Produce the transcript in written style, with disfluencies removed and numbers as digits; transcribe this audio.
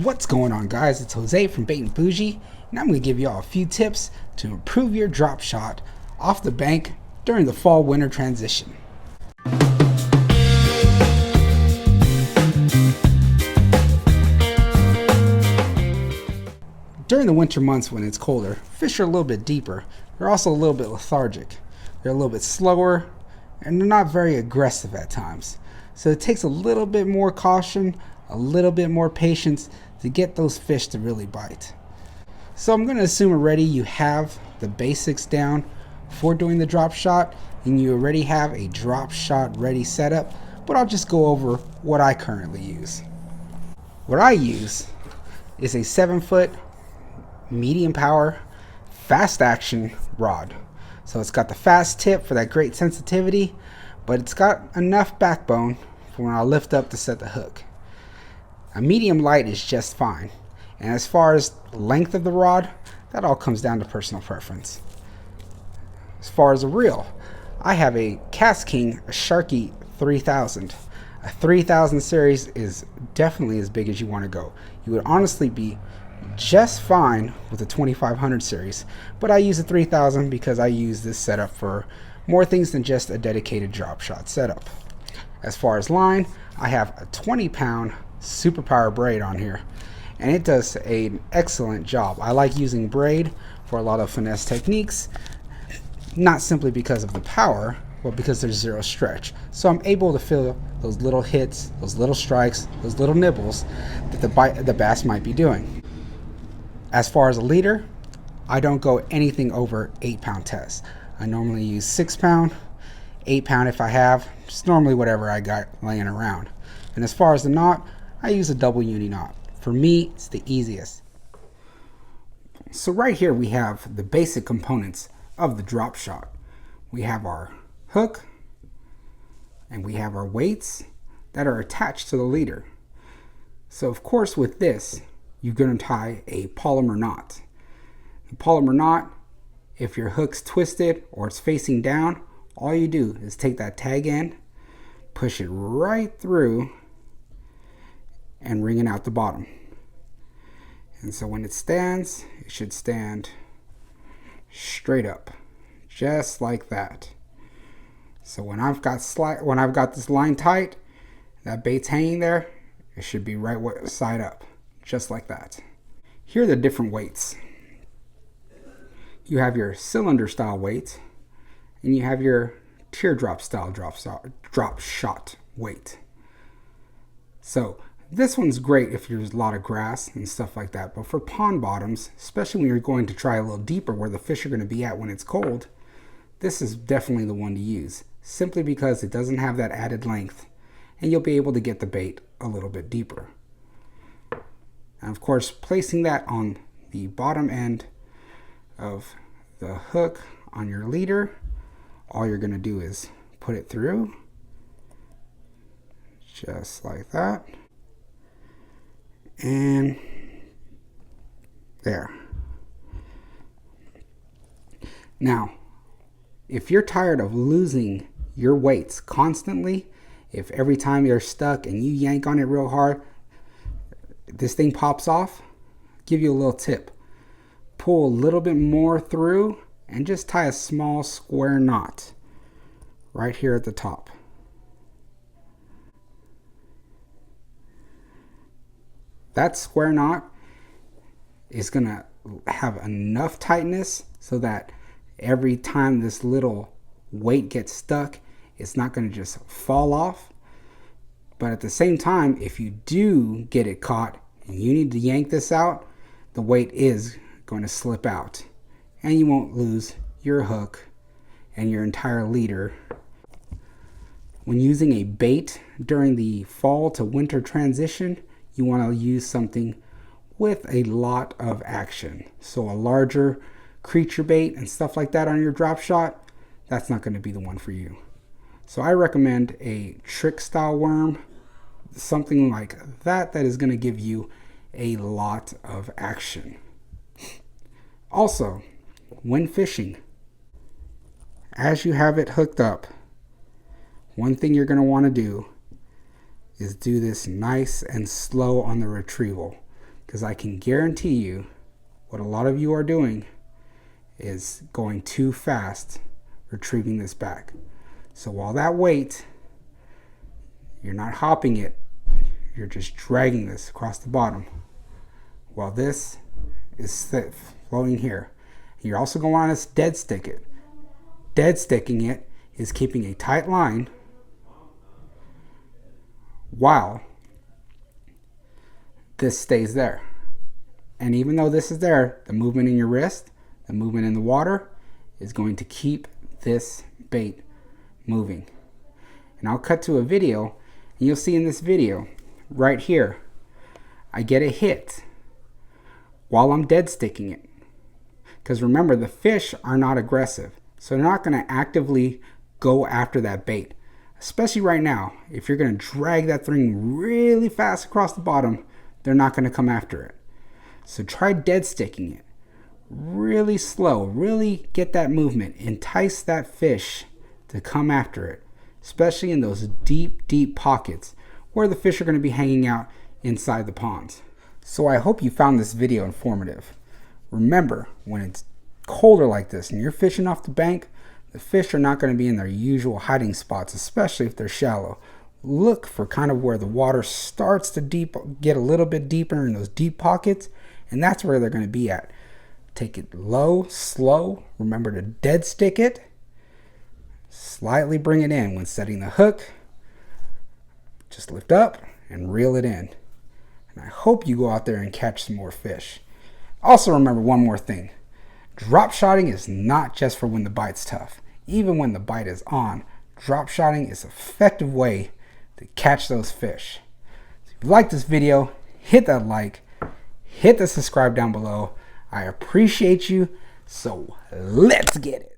What's going on, guys? It's Jose from Bait and Bougie, and I'm going to give you all a few tips to improve your drop shot off the bank during the fall-winter transition. During the winter months when it's colder, fish are a little bit deeper. They're also a little bit lethargic. They're a little bit slower, and they're not very aggressive at times. So it takes a little bit more caution, a little bit more patience to get those fish to really bite. So I'm going to assume already you have the basics down for doing the drop shot, and you already have a drop shot ready setup, but I'll just go over what I currently use. What I use is a 7-foot medium power fast action rod. So it's got the fast tip for that great sensitivity, but it's got enough backbone for when I lift up to set the hook. A medium light is just fine, and as far as length of the rod, that all comes down to personal preference. As far as a reel, I have a KastKing Sharky 3000. A 3000 series is definitely as big as you want to go. You would honestly be just fine with the 2500 series, but I use a 3000 because I use this setup for more things than just a dedicated drop shot setup. As far as line, I have a 20-pound superpower braid on here, and it does an excellent job. I like using braid for a lot of finesse techniques, not simply because of the power, but because there's zero stretch. So I'm able to feel those little hits, those little strikes, those little nibbles that the bass might be doing. As far as a leader, I don't go anything over 8-pound tests. I normally use 6-pound, 8-pound if I have, just normally whatever I got laying around. And as far as the knot, I use a double uni knot. For me, it's the easiest. So right here we have the basic components of the drop shot. We have our hook, and we have our weights that are attached to the leader. So of course with this, you're going to tie a polymer knot. The polymer knot, if your hook's twisted or it's facing down, all you do is take that tag end, push it right through, and wring it out the bottom. And so when it stands, it should stand straight up, just like that. So when I've got this line tight, that bait's hanging there, it should be right side up, just like that. Here are the different weights. You have your cylinder style weight, and you have your teardrop style drop shot weight. So this one's great if there's a lot of grass and stuff like that, but for pond bottoms, especially when you're going to try a little deeper where the fish are going to be at when it's cold, this is definitely the one to use, simply because it doesn't have that added length, and you'll be able to get the bait a little bit deeper. And of course, placing that on the bottom end of the hook on your leader, all you're going to do is put it through, just like that. And there. Now, if you're tired of losing your weights constantly, if every time you're stuck and you yank on it real hard, this thing pops off, I'll give you a little tip. Pull a little bit more through and just tie a small square knot right here at the top. That square knot is going to have enough tightness so that every time this little weight gets stuck, it's not going to just fall off. But at the same time, if you do get it caught and you need to yank this out, the weight is going to slip out, and you won't lose your hook and your entire leader. When using a bait during the fall to winter transition, you want to use something with a lot of action. So a larger creature bait and stuff like that on your drop shot, that's not going to be the one for you. So I recommend a trick style worm, something like that is going to give you a lot of action. Also, when fishing, as you have it hooked up, one thing you're going to want to do is do this nice and slow on the retrieval. because I can guarantee you what a lot of you are doing is going too fast retrieving this back. So while that weight, you're not hopping it, you're just dragging this across the bottom while this is floating here. You're also going on to dead stick it. Dead sticking it is keeping a tight line while this stays there. And even though this is there, the movement in your wrist, the movement in the water is going to keep this bait moving. And I'll cut to a video, and you'll see in this video right here, I get a hit while I'm dead sticking it. Because remember, the fish are not aggressive, so they're not going to actively go after that bait. Especially right now, if you're going to drag that thing really fast across the bottom, they're not going to come after it. So try dead sticking it really slow, really get that movement, entice that fish to come after it, especially in those deep pockets where the fish are going to be hanging out inside the ponds. So I hope you found this video informative. Remember, when it's colder like this and you're fishing off the bank, the fish are not going to be in their usual hiding spots, especially if they're shallow. Look for kind of where the water starts to get a little bit deeper in those deep pockets, and that's where they're going to be at. Take it low, slow. Remember to dead stick it. Slightly bring it in when setting the hook. Just lift up and reel it in. And I hope you go out there and catch some more fish. Also remember one more thing. Drop shotting is not just for when the bite's tough. Even when the bite is on, drop shotting is an effective way to catch those fish. So if you like this video, hit that like, hit the subscribe down below. I appreciate you, so let's get it.